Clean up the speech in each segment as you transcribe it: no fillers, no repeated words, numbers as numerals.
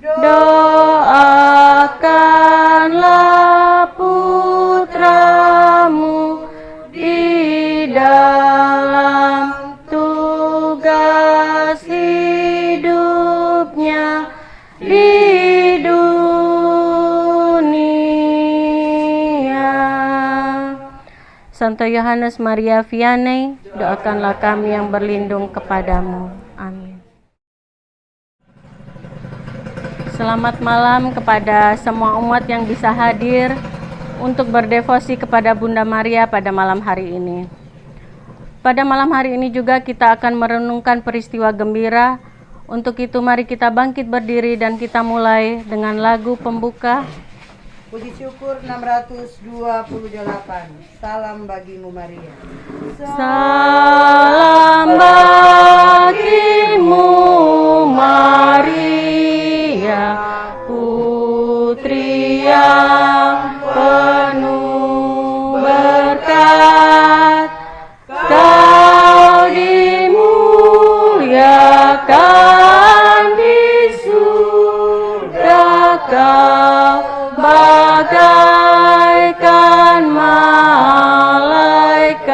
Doakanlah putramu di dalam tugas hidupnya di dunia. Santo Yohanes Maria Vianney, doakanlah kami yang berlindung kepadamu. Amin. Selamat malam kepada semua umat yang bisa hadir untuk berdevosi kepada Bunda Maria pada malam hari ini. Pada malam hari ini juga kita akan merenungkan peristiwa gembira. Untuk itu mari kita bangkit berdiri dan kita mulai dengan lagu pembuka. Puji syukur 628. Salam bagimu Maria. Salam bagimu Maria, putri yang penuh berkat, kau dimuliakan di surga, kau bagaikan malaikat.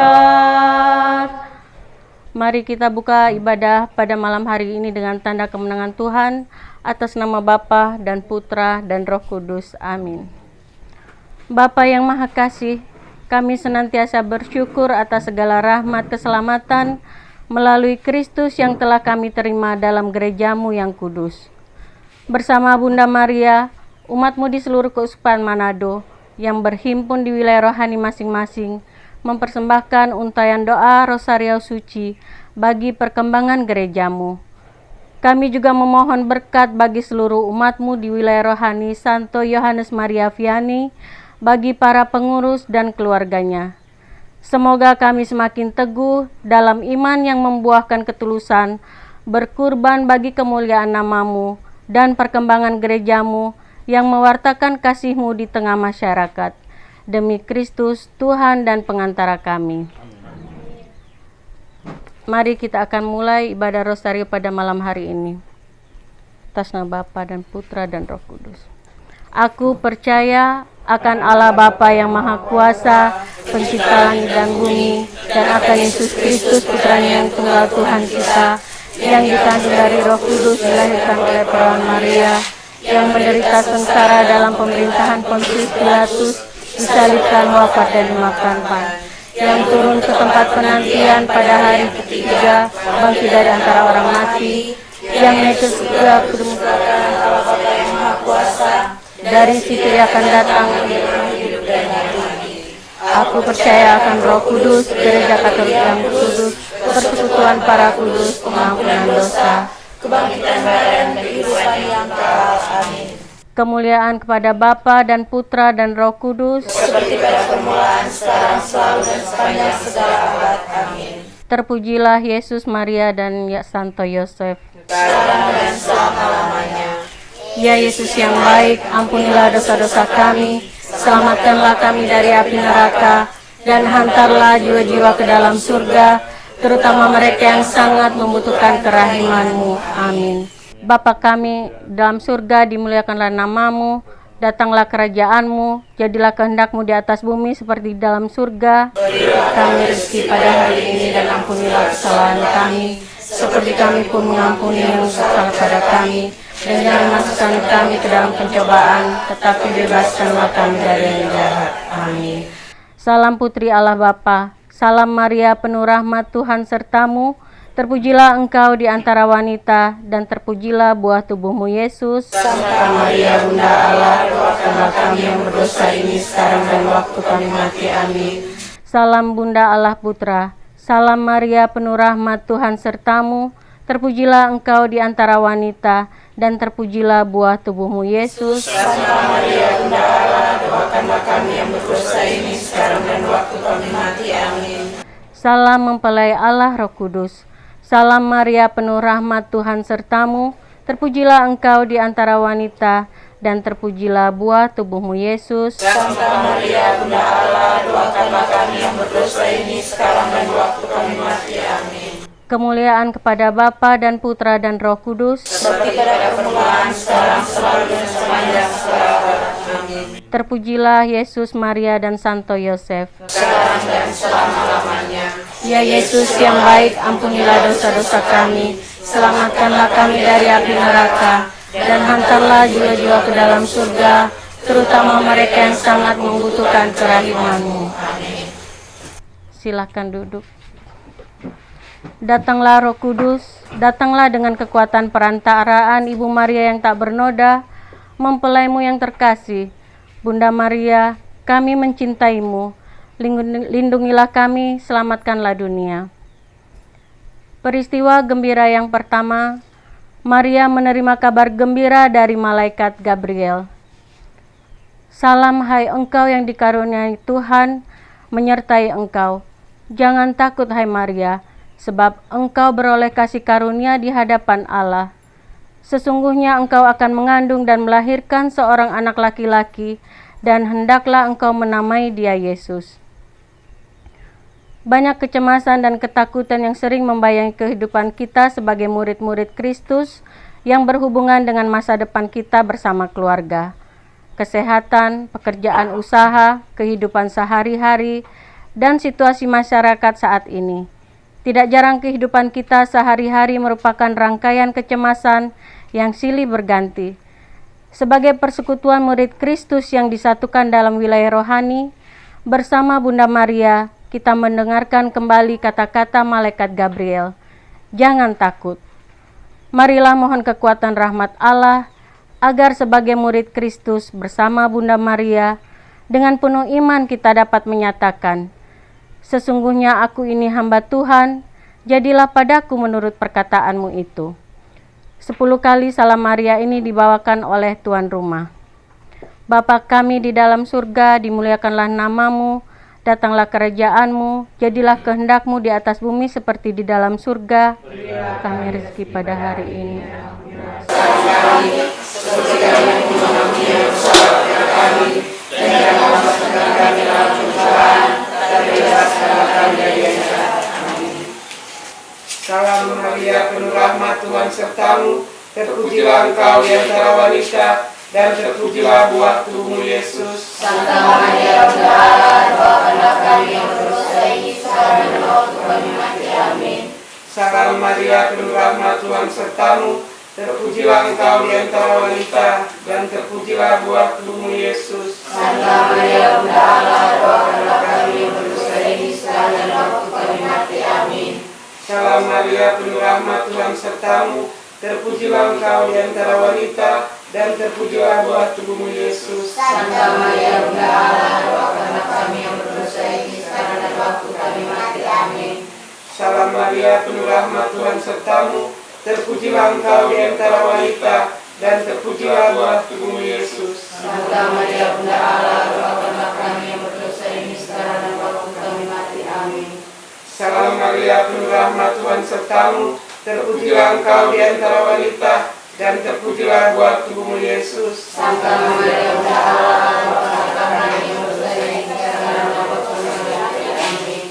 Mari kita buka ibadah pada malam hari ini dengan tanda kemenangan Tuhan atas nama Bapa dan Putra dan Roh Kudus. Amin. Bapa yang Maha Kasih, kami senantiasa bersyukur atas segala rahmat keselamatan melalui Kristus yang telah kami terima dalam gerejamu yang kudus. Bersama Bunda Maria, umatmu di seluruh keuskupan Manado yang berhimpun di wilayah rohani masing-masing mempersembahkan untayan doa Rosario Suci bagi perkembangan gerejamu. Kami juga memohon berkat bagi seluruh umatmu di wilayah rohani Santo Yohanes Maria Vianney, bagi para pengurus dan keluarganya. Semoga kami semakin teguh dalam iman yang membuahkan ketulusan, berkurban bagi kemuliaan namamu dan perkembangan gerejamu yang mewartakan kasih-Mu di tengah masyarakat. Demi Kristus, Tuhan dan pengantara kami. Mari kita akan mulai ibadah Rosario pada malam hari ini. Atas nama Bapa dan Putra dan Roh Kudus. Aku percaya akan Allah Bapa yang Maha Kuasa, pencipta langit dan bumi, dan akan Yesus Kristus, putranya yang tunggal Tuhan kita, yang dikandung dari Roh Kudus, dilahirkan oleh perawan Maria, yang menderita sengsara dalam pemerintahan Pontius Pilatus, disalibkan, wafat dan dimakamkan, yang turun ke tempat penantian pada hari ketiga, bangkit dari antara orang mati, yang naik ke surga kemuliaan Allah Bapa yang Maha Kuasa, dari situ ia akan datang untuk hidup dan mati. Aku percaya akan Roh Kudus, Gereja Katolik yang kudus, persekutuan para kudus, pengampunan dosa, kebangkitan badan dan kehidupan yang kekal. Amin. Kemuliaan kepada Bapa dan Putra dan Roh Kudus, seperti pada permulaan, sekarang, selalu, dan sepanjang segala abad. Amin. Terpujilah Yesus, Maria, dan Santo Yosef. Sekarang dan selama-lamanya. Ya Yesus yang baik, ampunilah dosa-dosa kami, selamatkanlah kami dari api neraka, dan hantarlah jiwa-jiwa ke dalam surga, terutama mereka yang sangat membutuhkan kerahiman-Mu. Amin. Bapa kami dalam surga, dimuliakanlah namamu, datanglah kerajaan-Mu, jadilah kehendak-Mu di atas bumi seperti di dalam surga. Berilah kami rezeki pada hari ini, dan ampunilah kesalahan kami, seperti kami pun mengampuni yang bersalah pada kami. Dan jangan masukkan kami ke dalam pencobaan, tetapi bebaskanlah kami dari yang jahat. Amin. Salam Putri Allah Bapa, salam Maria penuh rahmat, Tuhan sertamu. Terpujilah engkau di antara wanita, dan terpujilah buah tubuhmu Yesus. Santa Maria Bunda Allah, doakanlah kami yang berdosa ini sekarang dan waktu kami mati. Amin. Salam Bunda Allah Putra, salam Maria penuh rahmat, Tuhan sertamu. Terpujilah engkau di antara wanita, dan terpujilah buah tubuhmu Yesus. Santa Maria Bunda Allah, doakanlah kami yang berdosa ini sekarang dan waktu kami mati. Amin. Salam mempelai Allah Roh Kudus, salam Maria penuh rahmat, Tuhan sertamu. Terpujilah engkau di antara wanita, dan terpujilah buah tubuhmu Yesus. Santa Maria Bunda Allah, doakanlah kami yang berdosa ini sekarang dan waktu kami mati. Amin. Kemuliaan kepada Bapa dan Putra dan Roh Kudus, seperti pada permulaan, sekarang, selalu dan sepanjang segala abad. Amin. Terpujilah Yesus, Maria, dan Santo Yosef. Sekarang dan selama-lamanya. Ya Yesus yang baik, ampunilah dosa-dosa kami, selamatkanlah kami dari api neraka, dan hantarlah jiwa-jiwa ke dalam surga, terutama mereka yang sangat membutuhkan kerahiman-Mu. Amin. Silakan duduk. Datanglah Roh Kudus, datanglah dengan kekuatan perantaraan Ibu Maria yang tak bernoda, mempelaimu yang terkasih. Bunda Maria, kami mencintaimu, lindungilah kami, selamatkanlah dunia. Peristiwa gembira yang pertama, Maria menerima kabar gembira dari malaikat Gabriel. Salam hai engkau yang dikaruniai Tuhan, menyertai engkau. Jangan takut hai Maria, sebab engkau beroleh kasih karunia di hadapan Allah. Sesungguhnya engkau akan mengandung dan melahirkan seorang anak laki-laki, dan hendaklah engkau menamai dia Yesus. Banyak kecemasan dan ketakutan yang sering membayangi kehidupan kita sebagai murid-murid Kristus yang berhubungan dengan masa depan kita bersama keluarga, kesehatan, pekerjaan usaha, kehidupan sehari-hari, dan situasi masyarakat saat ini. Tidak jarang kehidupan kita sehari-hari merupakan rangkaian kecemasan yang silih berganti. Sebagai persekutuan murid Kristus yang disatukan dalam wilayah rohani, bersama Bunda Maria, kita mendengarkan kembali kata-kata malaikat Gabriel. Jangan takut. Marilah mohon kekuatan rahmat Allah, agar sebagai murid Kristus bersama Bunda Maria, dengan penuh iman kita dapat menyatakan, sesungguhnya aku ini hamba Tuhan, jadilah padaku menurut perkataanmu itu. 10 kali salam Maria ini dibawakan oleh tuan rumah. Bapa kami di dalam surga, dimuliakanlah namamu, datanglah kerajaanmu, jadilah kehendakmu di atas bumi seperti di dalam surga. Kami rezeki pada hari ini. Seperti kami mengampuni yang bersalah kepada kami, dan jangan masukkan kami dalam pencobaan, tapi bebaskanlah kami dari yang jahat. Amin. Salam Maria, penuh rahmat Tuhan sertamu, terpujilah engkau di antara wanita, dan terpujilah buah tubuhmu Yesus. Santa Maria, Bunda Allah, doakanlah kami yang berdosa ini sekarang dan waktu kami mati. Amin. Salam Maria, penuh rahmat Tuhan sertamu, terpujilah engkau di antara wanita, dan terpujilah buah tubuhmu Yesus. Santa Maria, Bunda Allah, doakanlah kami yang berdosa ini sekarang dan waktu kami mati. Amin. Salam Maria, penuh rahmat Tuhan sertamu, terpujilah engkau di antara wanita, dan terpujilah buah tubuhmu Yesus. Santa Maria, Bunda Allah, doakanlah kami yang berdosa ini sekarang dan waktu kami mati. Amin. Salam Maria, penuh rahmat Tuhan sertamu, terpujilah engkau di antara wanita, dan terpujilah buah tubuhmu Yesus. Santa Maria, Bunda Allah, doakanlah kami yang berdosa ini sekarang dan waktu kami mati. Amin. Salam Maria, penuh rahmat Tuhan sertamu, terpujilah engkau di antara wanita, dan terpujilah buah tubuhmu Yesus. Santa Maria, Bunda Allah, doakanlah kami yang berdosa ini sekarang dan waktu kami mati. Amin.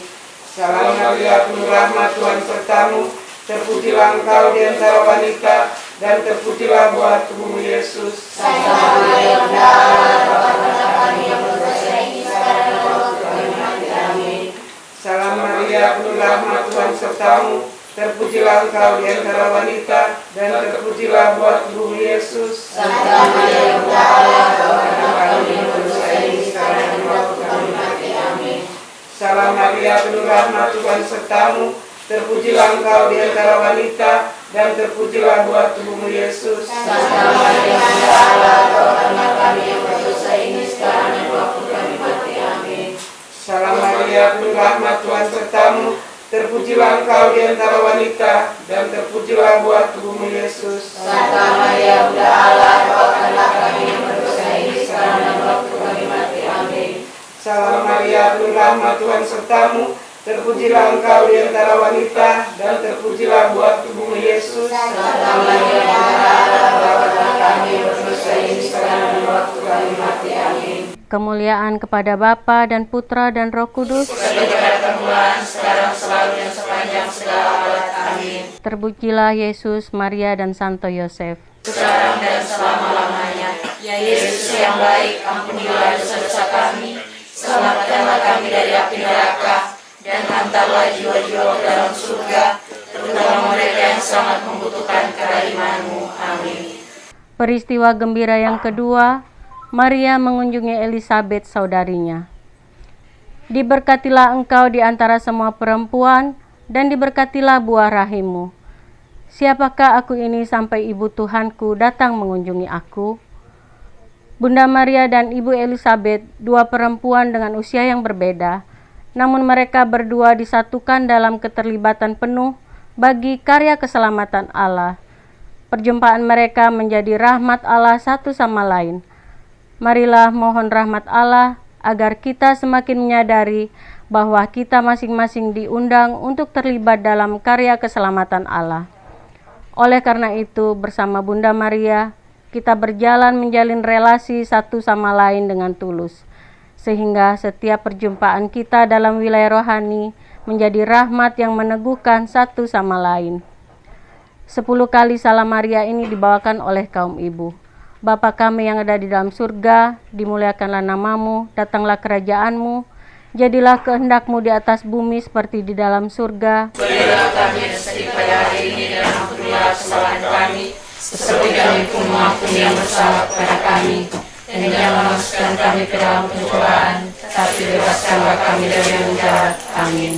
Salam Maria, penuh rahmat Tuhan sertamu, terpujilah engkau di antara wanita, dan terpujilah buah tubuhmu Yesus. Santa Maria, Bunda Allah, doakanlah kami yang berdosa ini sekarang dan waktu kami mati. Amin. Salam Maria, penuh rahmat Tuhan sertamu, terpujilah engkau di antara wanita, dan terpujilah buah tubuhmu Yesus. Santa Maria, Bunda Allah, doakanlah kami yang berdosa ini sekarang dan waktu kami mati. Amin. Salam Maria, penuh rahmat Tuhan sertamu, terpujilah engkau di antara wanita, dan terpujilah buah tubuhmu Yesus. Santa Maria, Bunda Allah, doakanlah kami yang berdosa ini sekarang dan waktu kami mati. Amin. Salam Maria, penuh rahmat Tuhan sertamu, terpujilah engkau di antara wanita, dan terpujilah buah tubuhmu Yesus. Santa Maria, Bunda Allah, doakanlah kami yang berdosa ini sekarang dan waktu kami mati. Amin. Salam Maria, penuh rahmat Tuhan sertamu, terpujilah engkau di antara wanita, dan terpujilah buah tubuhmu Yesus. Santa Maria, Bunda Allah, doakanlah kami yang berdosa ini sekarang dan waktu kami mati. Amin. Kemuliaan kepada Bapa dan Putra dan Roh Kudus. Seperti pada permulaan, sekarang, selalu, dan sepanjang segala abad. Amin. Terpujilah Yesus, Maria, dan Santo Yosef. Sekarang dan selama-lamanya. Ya Yesus yang baik, ampunilah dosa-dosa kami, selamatkanlah kami dari api neraka, dan hantarlah jiwa-jiwa ke dalam surga, terutama mereka yang sangat membutuhkan kerahiman-Mu. Amin. Peristiwa gembira yang kedua, Maria mengunjungi Elisabet saudarinya. Diberkatilah engkau di antara semua perempuan, dan diberkatilah buah rahimmu. Siapakah aku ini sampai ibu Tuhanku datang mengunjungi aku? Bunda Maria dan Ibu Elisabet, dua perempuan dengan usia yang berbeda, namun mereka berdua disatukan dalam keterlibatan penuh bagi karya keselamatan Allah. Perjumpaan mereka menjadi rahmat Allah satu sama lain. Marilah mohon rahmat Allah agar kita semakin menyadari bahwa kita masing-masing diundang untuk terlibat dalam karya keselamatan Allah. Oleh karena itu, bersama Bunda Maria, kita berjalan menjalin relasi satu sama lain dengan tulus, sehingga setiap perjumpaan kita dalam wilayah rohani menjadi rahmat yang meneguhkan satu sama lain. 10 kali salam Maria ini dibawakan oleh kaum ibu. Bapa kami yang ada di dalam surga, dimuliakanlah namamu, datanglah kerajaanmu, jadilah kehendak-Mu di atas bumi seperti di dalam surga. Berilah kami rezeki pada hari ini, dan ampunilah kesalahan kami, seperti kami pun mengampuni yang bersalah kepada kami. Dan jangan masukkan kami ke dalam pencobaan, tapi bebaskanlah kami dari yang jahat. Amin.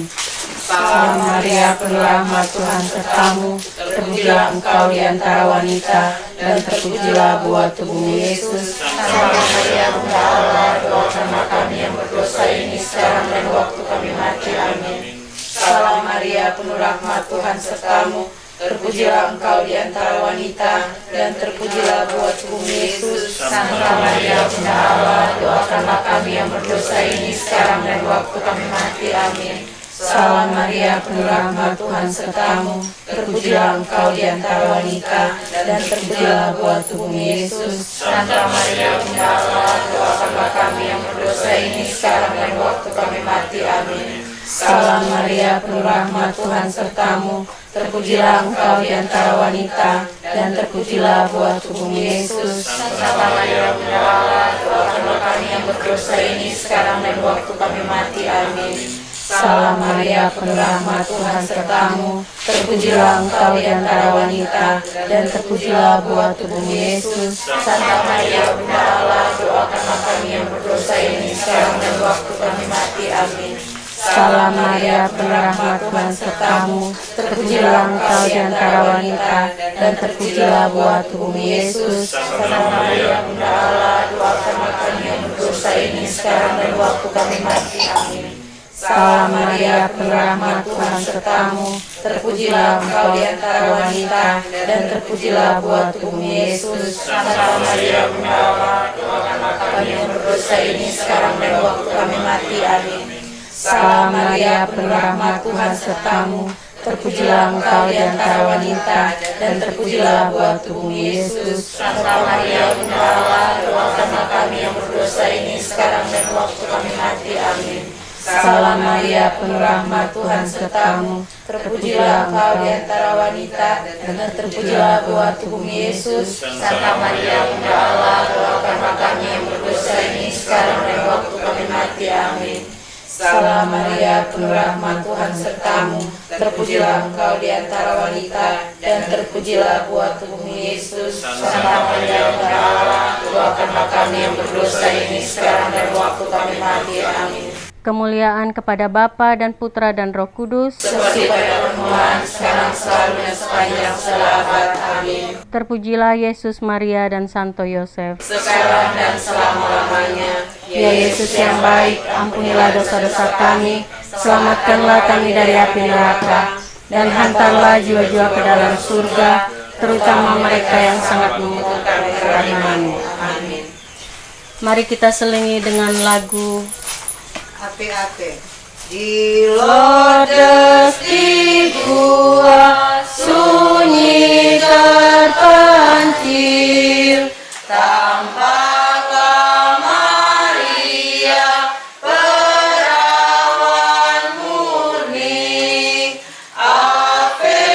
Salam Maria, penuh rahmat, Tuhan sertamu, terpujilah engkau di antara wanita, dan terpujilah buah tubuhmu Yesus. Santa Maria, Bunda Allah, doakanlah kami yang berdosa ini sekarang dan waktu kami mati. Amin. Salam Maria, penuh rahmat, Tuhan sertamu, terpujilah engkau di antara wanita, dan terpujilah buah tubuhmu Yesus. Santa Maria, Bunda Allah, doakanlah kami yang berdosa ini sekarang dan waktu kami mati. Amin. Salam Maria, penuh rahmat, Tuhan sertamu, terpujilah engkau di antara wanita, dan terpujilah buah tubuhmu Yesus. Santa Maria, Bunda Allah, doakanlah kami yang berdosa ini sekarang dan waktu kami mati. Amin. Salam Maria, penuh rahmat, Tuhan sertamu, terpujilah engkau di antara wanita, dan terpujilah buah tubuhmu Yesus. Santa Maria, Bunda Allah, doakanlah kami yang berdosa ini sekarang dan waktu kami mati. Amin. Salam Maria, penuh rahmat, Tuhan sertamu, terpujilah engkau di antara wanita, dan terpujilah buah tubuhmu Yesus. Santa Maria, Bunda Allah, doakanlah kami yang berdosa ini sekarang dan waktu kami mati. Amin. Salam Maria, penuh rahmat, Tuhan sertamu, terpujilah engkau di antara wanita, dan terpujilah buah tubuhmu Yesus. Santa Maria, Bunda Allah, doakanlah kami yang berdosa ini sekarang dan waktu kami mati. Amin. Salam Maria, penuh rahmat, Tuhan sertamu, terpujilah engkau di antara wanita, dan terpujilah buah tubuhmu Yesus. Santa Maria, Bunda Allah, doakanlah kami yang berdosa ini sekarang dan waktu kami mati. Amin. Salam Maria, penuh rahmat, Tuhan sertamu, terpujilah engkau di antara wanita, dan terpujilah buah tubuhmu Yesus. Santa Maria, Bunda Allah, doakanlah kami yang berdosa ini sekarang dan waktu kami mati. Amin. Salam Maria, penuh rahmat, Tuhan sertamu, terpujilah engkau di antara wanita, dan terpujilah buah tubuhmu Yesus. Santa Maria, Bunda Allah, doakanlah kami yang berdosa ini sekarang dan waktu kami mati. Amin. Salam Maria, penuh rahmat, Tuhan sertamu, terpujilah engkau di antara wanita, dan terpujilah buah tubuhmu Yesus. Santa Maria, Bunda Allah, doakanlah kami yang berdosa ini sekarang dan waktu kami mati. Amin. Kemuliaan kepada Bapa dan Putra dan Roh Kudus, Seperti pada permulaan, sekarang, selalu, dan sepanjang segala abad. Amin. terpujilah Yesus, Maria, dan Santo Yosef. Sekarang dan selama-lamanya. Ya Yesus yang baik, ampunilah dosa-dosa kami, selamatkanlah kami dari api neraka, dan hantarlah jiwa-jiwa ke dalam surga, terutama mereka yang sangat membutuhkan kerahiman-Mu. Amin. Mari kita selingi dengan lagu Ate-ate. Di lodes di gua sunyi terpencil, tampaklah Maria perawan murni. Ave,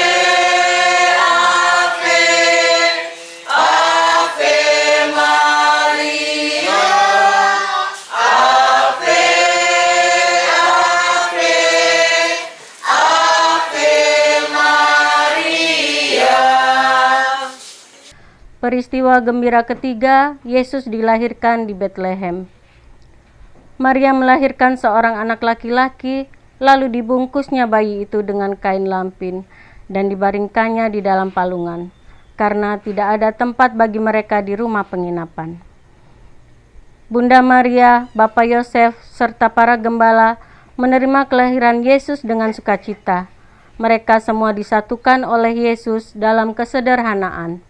Ave, Ave Maria. Peristiwa gembira ketiga, Yesus dilahirkan di Betlehem. Maria melahirkan seorang anak laki-laki, lalu dibungkusnya bayi itu dengan kain lampin dan dibaringkannya di dalam palungan, karena tidak ada tempat bagi mereka di rumah penginapan. Bunda Maria, Bapak Yosef, serta para gembala menerima kelahiran Yesus dengan sukacita. Mereka semua disatukan oleh Yesus dalam kesederhanaan.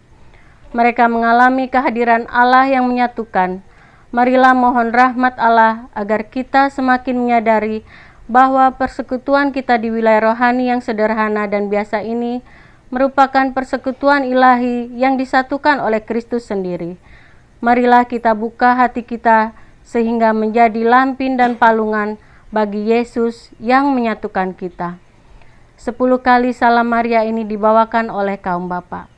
Mereka mengalami kehadiran Allah yang menyatukan. Marilah mohon rahmat Allah agar kita semakin menyadari bahwa persekutuan kita di wilayah rohani yang sederhana dan biasa ini merupakan persekutuan ilahi yang disatukan oleh Kristus sendiri. Marilah kita buka hati kita sehingga menjadi lampin dan palungan bagi Yesus yang menyatukan kita. 10 kali salam Maria ini dibawakan oleh kaum Bapa.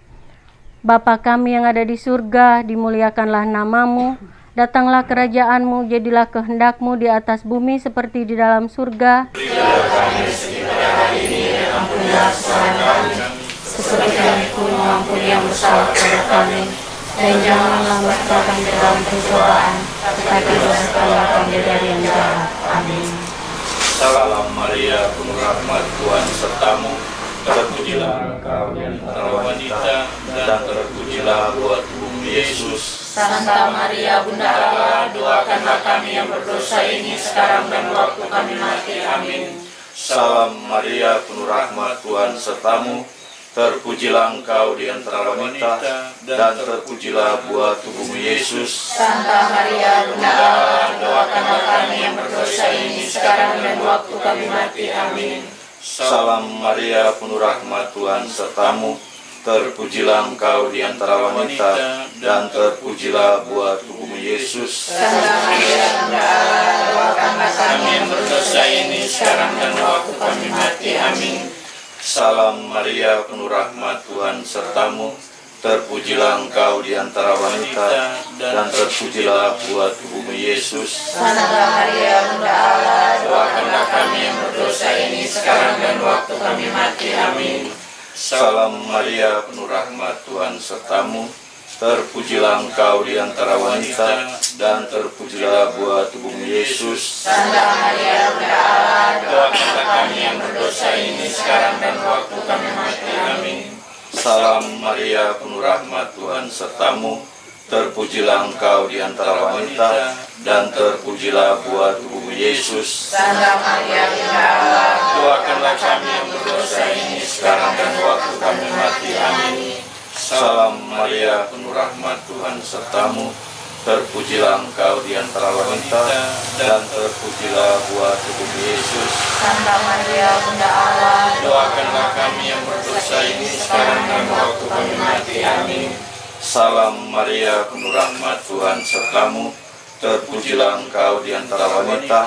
Bapa kami yang ada di surga, dimuliakanlah namamu, datanglah kerajaanmu, jadilah kehendakmu di atas bumi seperti di dalam surga. Berilah kami sekitar hari ini dan ampunilah kesalahan kami, seperti kami pun mengampuni yang bersalah kepada kami. Dan janganlah masukkan kami ke dalam pencobaan, tetapi bebaskanlah kami dari yang jahat. Amin. Salam Maria, penuh rahmat, Tuhan sertamu. Terpujilah engkau di antara wanita, dan terpujilah buah tubuhmu Yesus. Santa Maria, Bunda Allah, doakanlah kami yang berdosa ini sekarang dan waktu kami mati. Amin. Salam Maria, penuh rahmat, Tuhan sertamu. Terpujilah engkau di antara wanita, dan terpujilah buah tubuhmu Yesus. Santa Maria, Bunda Allah, doakanlah kami yang berdosa ini sekarang dan waktu kami mati. Amin. Salam Maria, penuh rahmat, Tuhan sertamu. Terpujilah engkau di antara wanita, dan terpujilah buah tubuhmu Yesus. Santa Maria, Bunda Allah, doakanlah kami yang berdosa ini sekarang dan waktu kami mati. Amin. Salam Maria, penuh rahmat, Tuhan sertamu. Terpujilah engkau di antara wanita, dan terpujilah buah tubuhmu Yesus. Santa Maria, Bunda Allah, doakanlah kami yang berdosa ini sekarang dan waktu kami mati. Amin. Salam Maria, penuh rahmat, Tuhan sertamu. Terpujilah engkau di antara wanita, dan terpujilah buah tubuhmu Yesus. Santa Maria, Bunda Allah, doakanlah kami yang berdosa ini sekarang dan waktu kami mati. Amin. Salam Maria, penuh rahmat, Tuhan sertamu. Terpujilah engkau di antara wanita, dan terpujilah buah tubuhmu Yesus. Santa Maria, Bunda Allah, doakanlah kami yang berdosa ini sekarang dan waktu kami mati. Amin. Salam Maria, penuh rahmat, Tuhan sertamu. Terpujilah engkau di antara wanita, dan terpujilah buah tubuhmu Yesus. Santa Maria, Bunda Allah, doakanlah kami yang berdosa ini sekarang dan waktu kami mati. Amin. Salam Maria, penuh rahmat, Tuhan sertamu. Terpujilah engkau di antara wanita,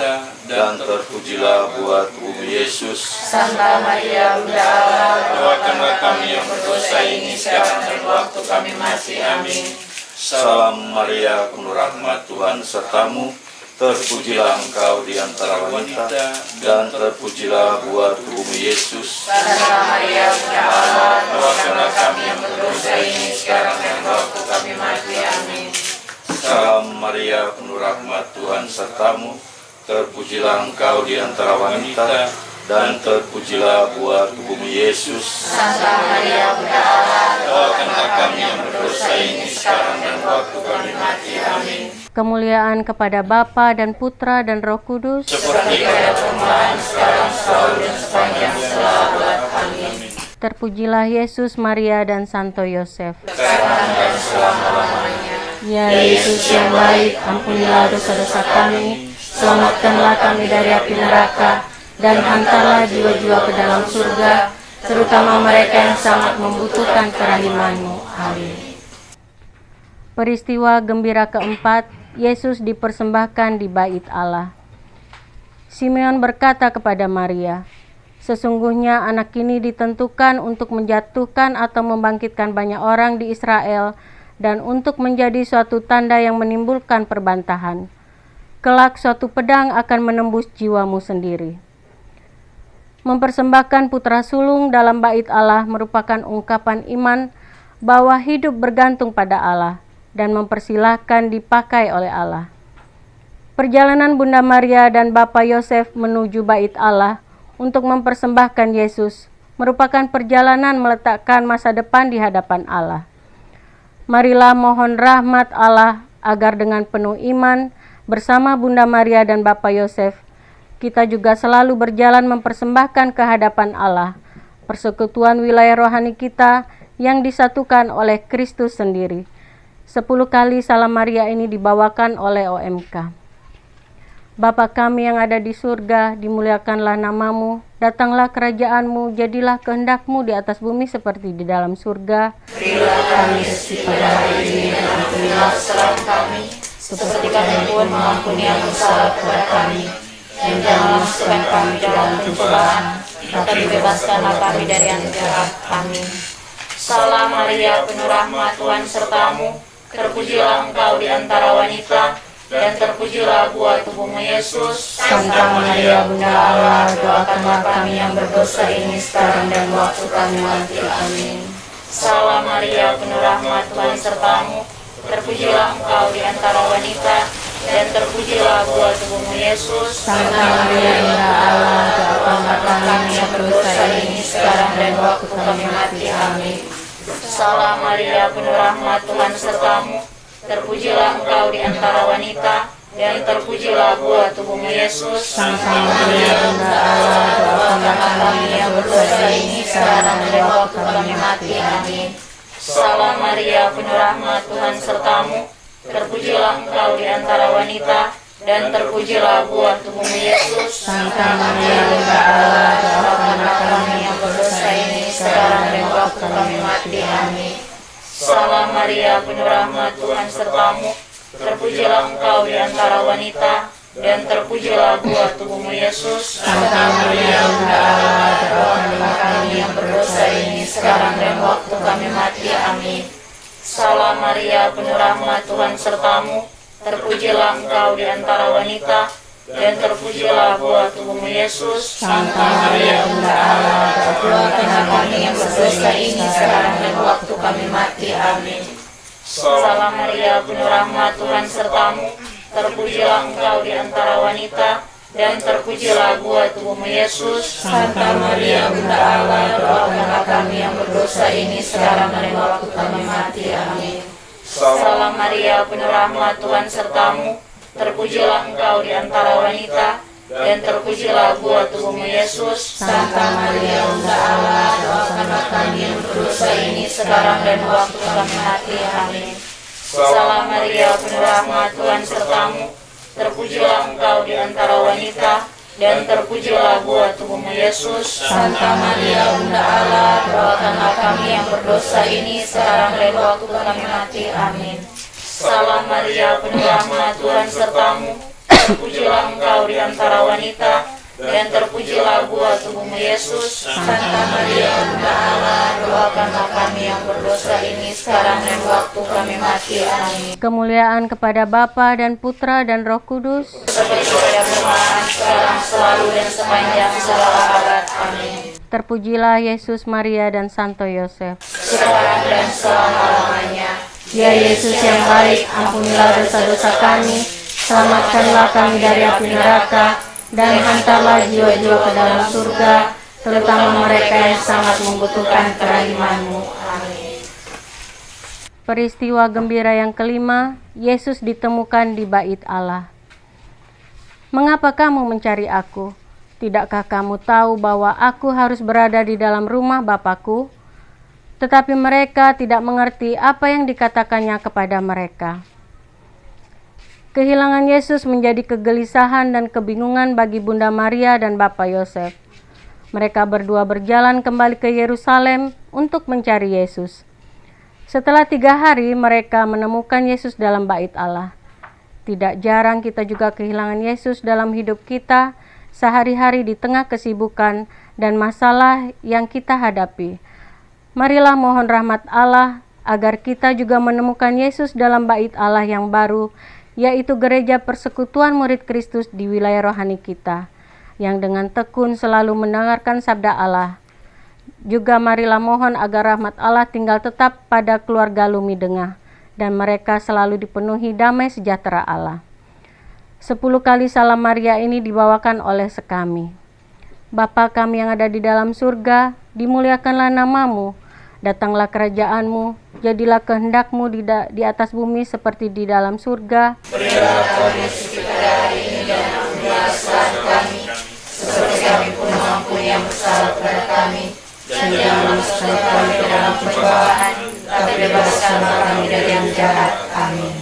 dan terpujilah buah tubuhmu Yesus. Santa Maria, Bunda Allah, doakanlah kami yang berdosa ini sekarang dan waktu kami mati. Amin. Salam Maria, penuh rahmat, Tuhan sertamu. Terpujilah engkau di antara wanita, dan terpujilah buah tubuhmu Yesus. Santa Maria, Bunda Allah, doakanlah kami yang berdosa ini sekarang dan waktu kami mati. Amin. Salam Maria, penuh rahmat, Tuhan sertamu. Terpujilah engkau di antara wanita, dan terpujilah buah tubuhmu Yesus. Santa Maria, Bunda Allah, doakanlah kami yang berdosa ini sekarang dan waktu kami mati. Amin. Kemuliaan kepada Bapa dan Putra dan Roh Kudus. Seperti pada permulaan, sekarang, selalu, dan sepanjang segala abad. Amin. Terpujilah Yesus, Maria, dan Santo Yosef. Sekarang dan selama-lamanya. Ya Yesus yang baik, ampunilah dosa-dosa kami, selamatkanlah kami dari api neraka, dan hantarlah jiwa-jiwa ke dalam surga, terutama mereka yang sangat membutuhkan kerahiman-Mu. Amin. Peristiwa gembira keempat, Yesus dipersembahkan di Bait Allah. Simeon berkata kepada Maria, "Sesungguhnya anak ini ditentukan untuk menjatuhkan atau membangkitkan banyak orang di Israel, dan untuk menjadi suatu tanda yang menimbulkan perbantahan. Kelak suatu pedang akan menembus jiwamu sendiri." Mempersembahkan putra sulung dalam Bait Allah merupakan ungkapan iman bahwa hidup bergantung pada Allah dan mempersilahkan dipakai oleh Allah. Perjalanan Bunda Maria dan Bapak Yosef menuju Bait Allah untuk mempersembahkan Yesus merupakan perjalanan meletakkan masa depan di hadapan Allah. Marilah mohon rahmat Allah agar dengan penuh iman bersama Bunda Maria dan Bapak Yosef, kita juga selalu berjalan mempersembahkan ke hadapan Allah persekutuan wilayah rohani kita yang disatukan oleh Kristus sendiri. 10 kali Salam Maria ini dibawakan oleh OMK. Bapa kami yang ada di surga, dimuliakanlah namamu, datanglah kerajaanmu, jadilah kehendakmu di atas bumi seperti di dalam surga. Berilah kami rezeki pada hari ini dan ampunilah kesalahan kami, seperti kami pun mengampuni yang bersalah kepada kami. Dan jangan masukkan kami dalam pencobaan, tapi bebaskanlah kami dari yang jahat. Amin. Salam Maria, penuh rahmat, Tuhan sertamu, terpujilah engkau di antara wanita, dan terpujilah buah tubuhmu Yesus. Santa Maria Bunda Allah, doakanlah kami yang berdosa ini sekarang dan waktu kami mati. Amin. Salam Maria, penuh rahmat, Tuhan sertamu, terpujilah engkau di antara wanita, dan terpujilah buah tubuhmu Yesus. Santa Maria Bunda Allah, doakanlah kami yang berdosa ini sekarang dan waktu kami mati. Amin. Salam Maria, penuh rahmat, Tuhan sertamu, terpujilah engkau di antara wanita, dan terpujilah buah tubuhmu Yesus. Santa Maria Bunda Allah, doakanlah kami yang berdosa ini sekarang dan waktu kami mati. Amin. Salam Maria, penuh rahmat, Tuhan sertamu, terpujilah engkau di antara wanita, dan terpujilah buah tubuhmu Yesus. Santa Maria Bunda Allah, doakanlah kami yang berdosa ini sekarang dan waktu kami mati. Amin. Salam Maria, penuh rahmat, Tuhan sertamu, terpujilah engkau di antara wanita, dan terpujilah buah tubuhmu Yesus. Santa Maria Bunda Allah, doakanlah kami yang berdosa ini sekarang dan waktu kami mati. Amin. Salam Maria, penuh rahmat, Tuhan sertamu, terpujilah engkau di antara wanita, dan terpujilah buah tubuhmu Yesus. Santa Maria Bunda Allah, doakanlah kami yang berdosa ini sekarang dan waktu kami mati. Amin. Salam Maria, penuh rahmat, Tuhan sertamu, terpujilah engkau di antara wanita, dan terpujilah buah tubuhmu Yesus. Santa Maria Bunda Allah, doakanlah kami yang berdosa ini sekarang dan waktu kami mati. Amin. Salam Maria, penuh rahmat, Tuhan sertamu, terpujilah engkau di antara wanita, dan terpujilah buah tubuhmu Yesus. Santa Maria Bunda Allah, doakanlah kami yang berdosa ini sekarang dan waktu kami mati. Amin. Salam Maria, penuh rahmat, Tuhan sertamu, terpujilah engkau di antara wanita, dan terpujilah buah tubuhmu Yesus. Santa Maria Bunda Allah, doakanlah kami yang berdosa ini sekarang dan waktu kami mati. Amin. Salam Maria, penuh rahmat, Tuhan sertamu, terpujilah engkau di antara wanita, dan terpujilah buah tubuhmu Yesus. Santa Maria Bunda Allah, doakanlah kami yang berdosa ini sekarang dan waktu kami mati. Amin. Kemuliaan kepada Bapa dan Putra dan Roh Kudus. Seperti pada permulaan, sekarang, selalu, dan sepanjang segala abad. Amin. Terpujilah Yesus, Maria, dan Santo Yosef. Sekarang dan selama-lamanya. Ya Yesus yang baik, ampunilah dosa-dosa kami, selamatkanlah kami dari api neraka, dan hantarlah jiwa-jiwa ke dalam surga, terutama mereka yang sangat membutuhkan kerahiman-Mu. Amin. Peristiwa gembira yang kelima, Yesus ditemukan di Bait Allah. Mengapa kamu mencari aku? Tidakkah kamu tahu bahwa aku harus berada di dalam rumah Bapakku? Tetapi mereka tidak mengerti apa yang dikatakannya kepada mereka. Kehilangan Yesus menjadi kegelisahan dan kebingungan bagi Bunda Maria dan Bapak Yosef. Mereka berdua berjalan kembali ke Yerusalem untuk mencari Yesus. Setelah 3 hari, mereka menemukan Yesus dalam Bait Allah. Tidak jarang kita juga kehilangan Yesus dalam hidup kita sehari-hari di tengah kesibukan dan masalah yang kita hadapi. Marilah mohon rahmat Allah agar kita juga menemukan Yesus dalam Bait Allah yang baru, yaitu gereja persekutuan murid Kristus di wilayah rohani kita, yang dengan tekun selalu mendengarkan sabda Allah Juga marilah mohon agar rahmat Allah tinggal tetap pada keluarga Lumidengah, dan mereka selalu dipenuhi damai sejahtera Allah. 10 kali salam Maria ini dibawakan oleh sekami. Bapa kami yang ada di dalam surga, dimuliakanlah namamu, datanglah kerajaanmu, jadilah kehendakmu di atas bumi seperti di dalam surga. Berilah kami rezeki pada hari ini dan ampunilah kesalahan kami, seperti kami pun mengampuni yang bersalah kepada kami. Dan jangan masukkan kami ke dalam pencobaan, tapi bebaskanlah kami dari yang jahat. Amin.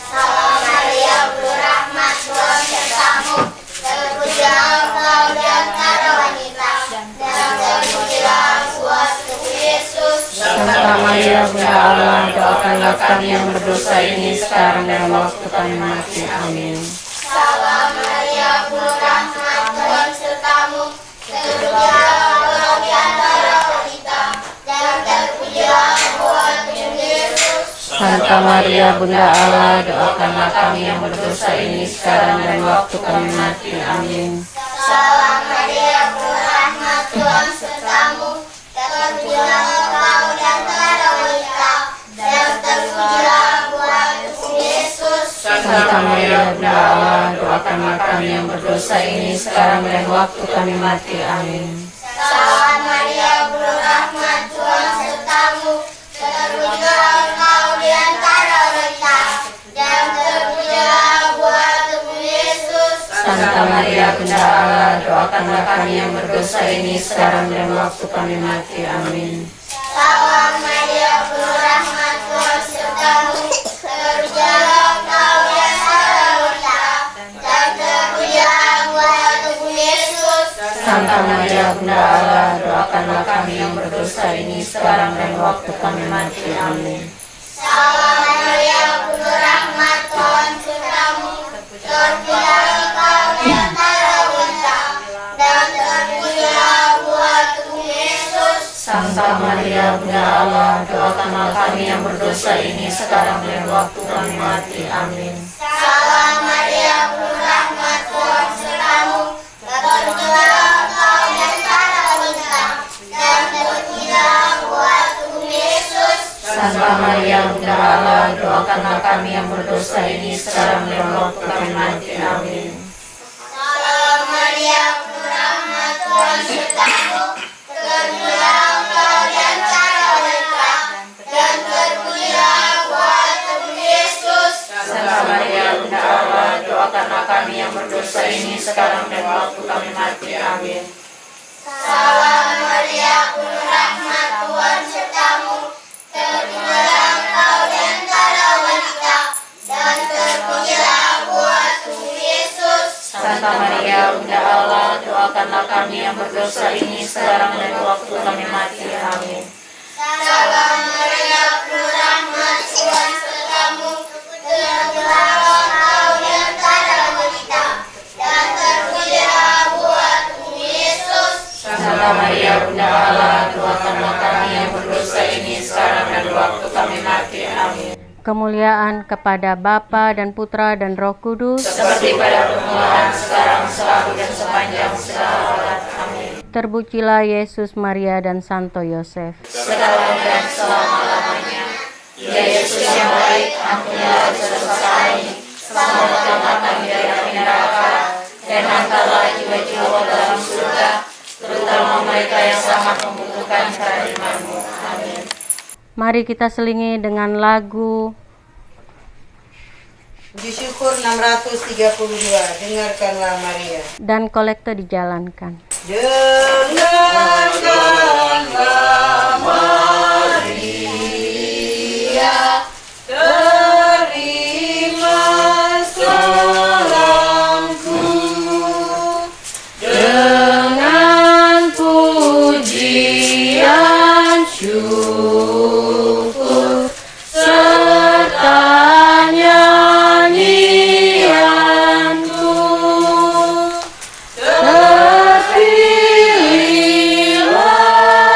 Salam Maria, penuh rahmat, Tuhan sertamu. Terpujilah engkau di antara wanita, dan terpujilah buah tubuh Yesus. Santa Maria, Bunda Allah, doakanlah kami yang berdosa ini sekarang dan waktu kami mati. Amin. Salam Maria, penuh rahmat, Tuhan sertamu. Terpujilah engkau di antara wanita, dan terpujilah buah tubuh Yesus. Santa Maria, Bunda Allah, doakanlah kami yang berdosa ini sekarang dan waktu kami mati. Amin. Salam Maria, penuh rahmat, Tuhan sertamu. Terpujilah engkau di antara wanita, dan terpujilah buah tubuh Yesus. Santa Maria, Bunda Allah, doakanlah kami yang berdosa ini sekarang dan waktu kami mati. Amin. Salam Maria, penuh rahmat, Tuhan sertamu. Terpujilah engkau di antara wanita, dan terpujilah buah tubuh Yesus. Santa Maria, Bunda Allah, doakanlah kami yang berdosa ini sekarang dan waktu kami mati. Amin. Salam Maria, penuh rahmat, Tuhan sertamu. Terpujilah engkau di antara wanita, dan terpujilah buah tubuh Yesus. Santa Maria, Bunda Allah, doakanlah kami yang berdosa ini sekarang dan waktu kami mati. Amin. Salam Maria, penuh rahmat, Tuhan sertamu. Terpujilah engkau di antara wanita, dan terpujilah buah tubuh Yesus. Santa Maria, Bunda Allah, doakanlah kami yang berdosa ini sekarang dan waktu kami mati. Amin. Salam Maria, penuh rahmat, Tuhan sertamu. Terpujilah engkau di antara wanita, dan terpujilah buah tubuh Yesus. Santa Maria, Bunda Allah, doakanlah kami yang berdosa ini sekarang dan waktu kami mati. Amin. Salam Maria, penuh rahmat, Tuhan sertamu. Terpujilah engkau di antara wanita, dan terpujilah buah tubuh Yesus. Santa Maria, Bunda Allah, doakanlah kami yang berdosa ini sekarang dan waktu kami mati. Amin. Salam Maria, penuh rahmat, Tuhan sertamu. Terpujilah engkau di antara wanita, dan terpujilah buah tubuh Yesus. Santa Maria, Bunda Allah, doakanlah kami yang berdosa ini sekarang dan waktu kami mati. Amin. Salam Maria, penuh rahmat, Tuhan sertamu. Terpujilah engkau di antara wanita, dan terpujilah buah tubuh Yesus. Santa Maria, Bunda Allah, doakanlah kami yang berdosa ini sekarang dan waktu kami mati. Amin. Kemuliaan kepada Bapa dan Putra dan Roh Kudus, Seperti pada permulaan, sekarang, selalu, dan sepanjang segala abad. Amin. terpujilah Yesus, Maria, dan Santo Yosef. Sekarang dan selama-lamanya. Ya Yesus yang baik, ampunilah dosa-dosa kami, selamatkanlah kami dari api neraka, dan hantarlah jiwa-jiwa ke dalam surga, terutama mereka yang sangat membutuhkan kehadiran-Mu. Amin. Mari kita selingi dengan lagu Puji syukur 632. Dengarkanlah Maria. dan kolekte dijalankan. Dengarkanlah Maria, terima salamku. Dengan pujian syukur serta nyanyianku, terpilihlah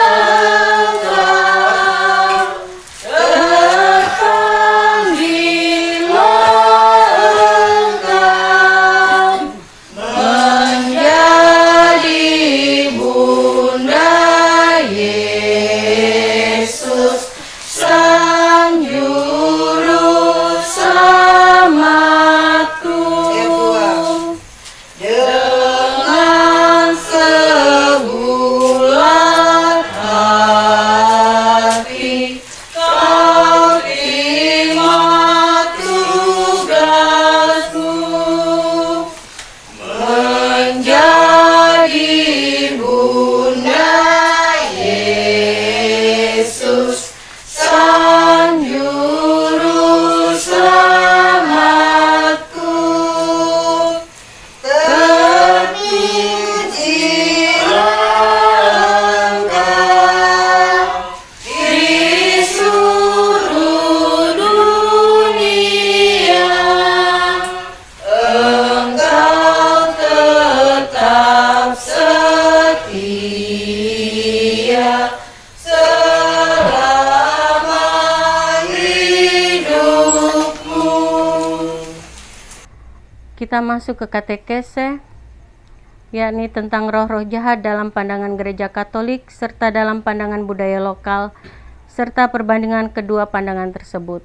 Kita masuk ke katekese, yakni tentang roh-roh jahat dalam pandangan gereja Katolik serta dalam pandangan budaya lokal, serta perbandingan kedua pandangan tersebut.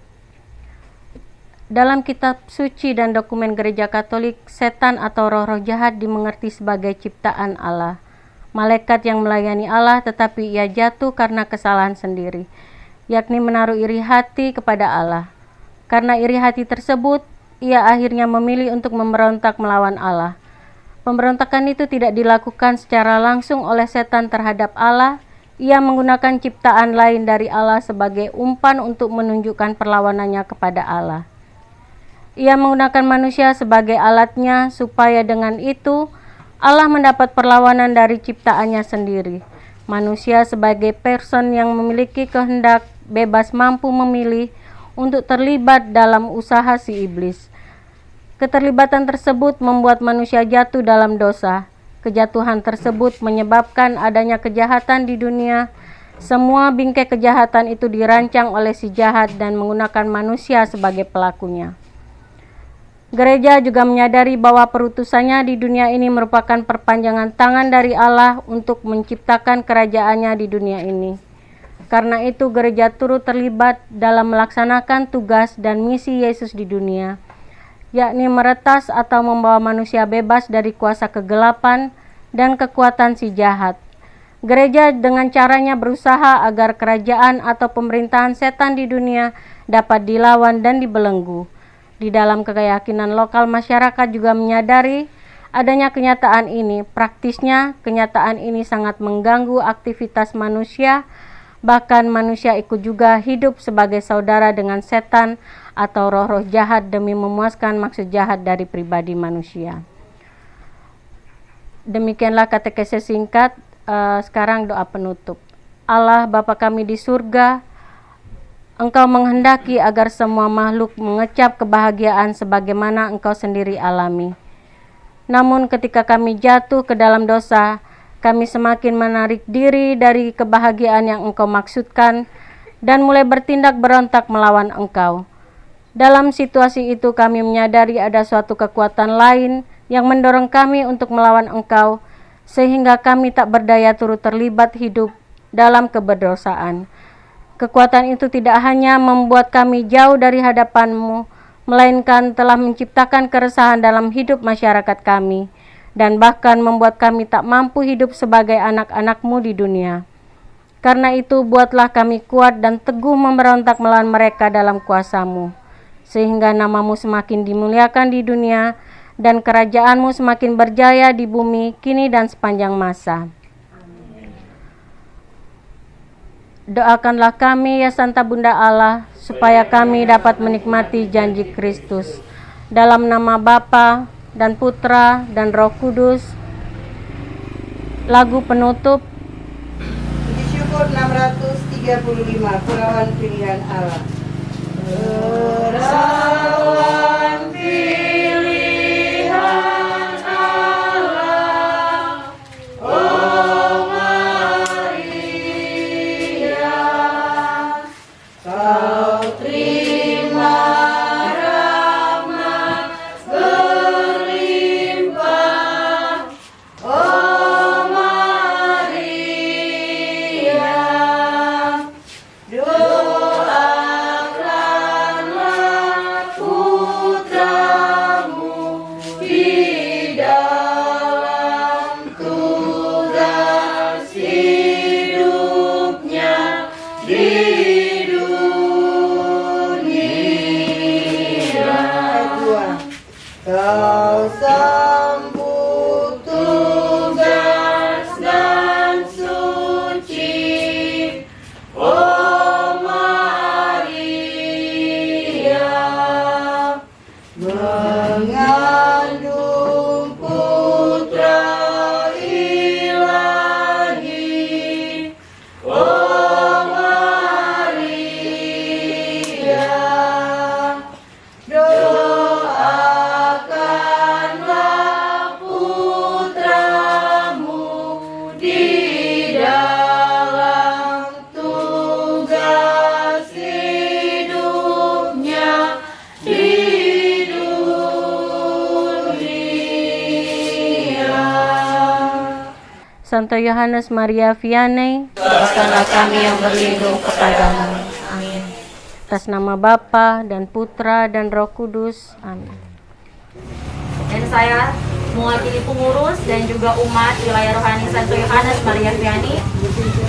Dalam kitab suci dan dokumen gereja Katolik, setan atau roh-roh jahat dimengerti sebagai ciptaan Allah, malaikat yang melayani Allah tetapi ia jatuh karena kesalahan sendiri, yakni menaruh iri hati kepada Allah. Karena iri hati tersebut, ia akhirnya memilih untuk memberontak melawan Allah. Pemberontakan itu tidak dilakukan secara langsung oleh setan terhadap Allah. Ia menggunakan ciptaan lain dari Allah sebagai umpan untuk menunjukkan perlawanannya kepada Allah. Ia menggunakan manusia sebagai alatnya supaya dengan itu Allah mendapat perlawanan dari ciptaannya sendiri. Manusia sebagai person yang memiliki kehendak bebas mampu memilih untuk terlibat dalam usaha si iblis. Keterlibatan tersebut membuat manusia jatuh dalam dosa. Kejatuhan tersebut menyebabkan adanya kejahatan di dunia. Semua bingkai kejahatan itu dirancang oleh si jahat dan menggunakan manusia sebagai pelakunya. Gereja juga menyadari bahwa perutusannya di dunia ini merupakan perpanjangan tangan dari Allah untuk menciptakan kerajaannya di dunia ini. Karena itu gereja turut terlibat dalam melaksanakan tugas dan misi Yesus di dunia, yakni meretas atau membawa manusia bebas dari kuasa kegelapan dan kekuatan si jahat. Gereja dengan caranya berusaha agar kerajaan atau pemerintahan setan di dunia dapat dilawan dan dibelenggu. Di dalam keyakinan lokal, masyarakat juga menyadari adanya kenyataan ini. Praktisnya, kenyataan ini sangat mengganggu aktivitas manusia. Bahkan manusia ikut juga hidup sebagai saudara dengan setan atau roh-roh jahat demi memuaskan maksud jahat dari pribadi manusia. Demikianlah katekese singkat. Sekarang doa penutup. Allah Bapa kami di surga, Engkau menghendaki agar semua makhluk mengecap kebahagiaan sebagaimana Engkau sendiri alami. Namun ketika kami jatuh ke dalam dosa, kami semakin menarik diri dari kebahagiaan yang Engkau maksudkan dan mulai bertindak berontak melawan Engkau. Dalam situasi itu kami menyadari ada suatu kekuatan lain yang mendorong kami untuk melawan Engkau, sehingga kami tak berdaya turut terlibat hidup dalam keberdosaan. Kekuatan itu tidak hanya membuat kami jauh dari hadapan-Mu, melainkan telah menciptakan keresahan dalam hidup masyarakat kami, dan bahkan membuat kami tak mampu hidup sebagai anak-anak-Mu di dunia. Karena itu, buatlah kami kuat dan teguh memberontak melawan mereka dalam kuasa-Mu, sehingga nama-Mu semakin dimuliakan di dunia, dan kerajaan-Mu semakin berjaya di bumi, kini dan sepanjang masa. Doakanlah kami, ya Santa Bunda Allah, supaya kami dapat menikmati janji Kristus. Dalam nama Bapa dan Putra dan Roh Kudus. Lagu penutup. Puji syukur 635, Perawan Pilihan Allah. Perawan pilihan Allah, oh Maria, kau terima rahmat berlimpah, oh Maria, doakanlah putramu di dalam tugas hidupnya di dunia. Kau sambut tugas dan suci, oh Maria, mengandung putra ilahi, oh Maria, doakanlah putramu di dalam tugas hidupnya di dunia. Santo Yohanes Maria Vianney, Doakanlah kami yang berlindung kepadamu. Amin. atas nama Bapa dan Putra dan Roh Kudus. Amin. Dan saya mewakili pengurus dan juga umat wilayah rohani Santo Yohanes Maria Vianney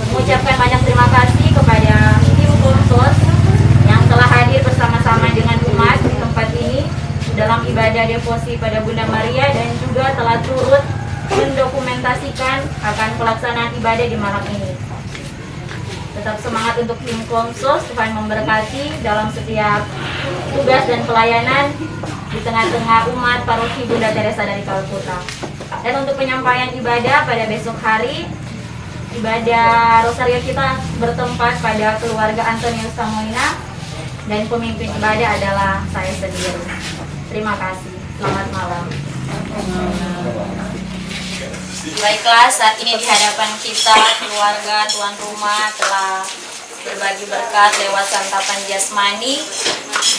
mengucapkan banyak terima kasih kepada tim Komsos yang telah hadir bersama-sama dengan umat di tempat ini dalam ibadah devosi pada Bunda Maria dan juga telah turut mendokumentasikan akan pelaksanaan ibadah di malam ini. Tetap semangat untuk tim Komsos, Tuhan memberkati dalam setiap tugas dan pelayanan di tengah-tengah umat paroki Bunda Teresa dari Kalkuta. Dan untuk penyampaian ibadah pada besok hari, ibadah Rosario kita bertempat pada keluarga Antonius Samoina dan pemimpin ibadah adalah saya sendiri. Terima kasih. Selamat malam. Baiklah, saat ini di hadapan kita keluarga tuan rumah telah berbagi berkat lewat santapan jasmani,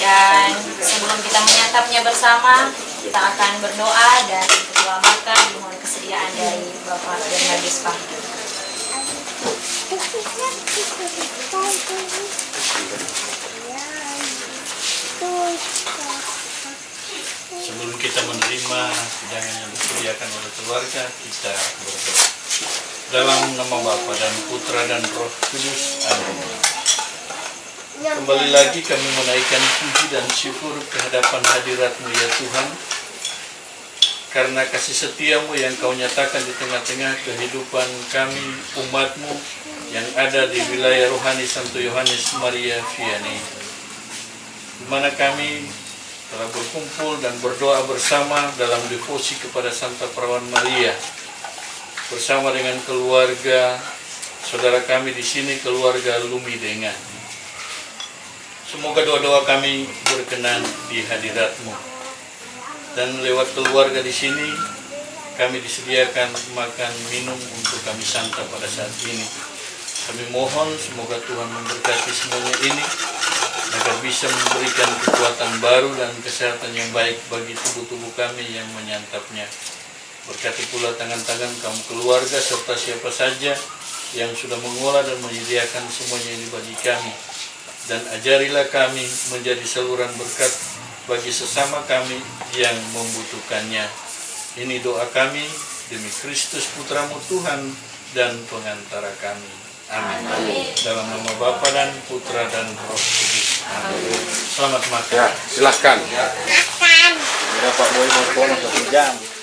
dan sebelum kita menyantapnya bersama, kita akan berdoa dan berdoa makan mohon kesediaan dari Bapak Bernardus Fahmi. Sebelum kita menerima hidangan yang disediakan oleh keluarga, kita berdoa. Dalam nama Bapa dan Putra dan Roh Kudus. Amin. Kembali lagi kami menaikkan puji dan syukur kehadapan hadirat-Mu ya Tuhan, karena kasih setiamu yang Kau nyatakan di tengah-tengah kehidupan kami, umat-Mu yang ada di wilayah rohani Santo Yohanes Maria Vianney, di mana kami telah berkumpul dan berdoa bersama dalam devosi kepada Santa Perawan Maria, bersama dengan keluarga saudara kami di sini, keluarga Lumidengan. Semoga doa-doa kami berkenan di hadirat-Mu. Dan lewat keluarga di sini, kami disediakan makan minum untuk kami santap pada saat ini. Kami mohon semoga Tuhan memberkati semuanya ini, agar bisa memberikan kekuatan baru dan kesehatan yang baik bagi tubuh-tubuh kami yang menyantapnya. Berkati pula tangan-tangan kamu keluarga serta siapa saja yang sudah mengolah dan menyediakan semuanya ini bagi kami. Dan ajarilah kami menjadi saluran berkat bagi sesama kami yang membutuhkannya. Ini doa kami demi Kristus Putramu Tuhan dan pengantara kami. Amin. Dalam nama Bapa dan Putra dan Roh Kudus. Amin. Selamat makan. Ya, silahkan. Makan. Pak Boy mau 1 jam.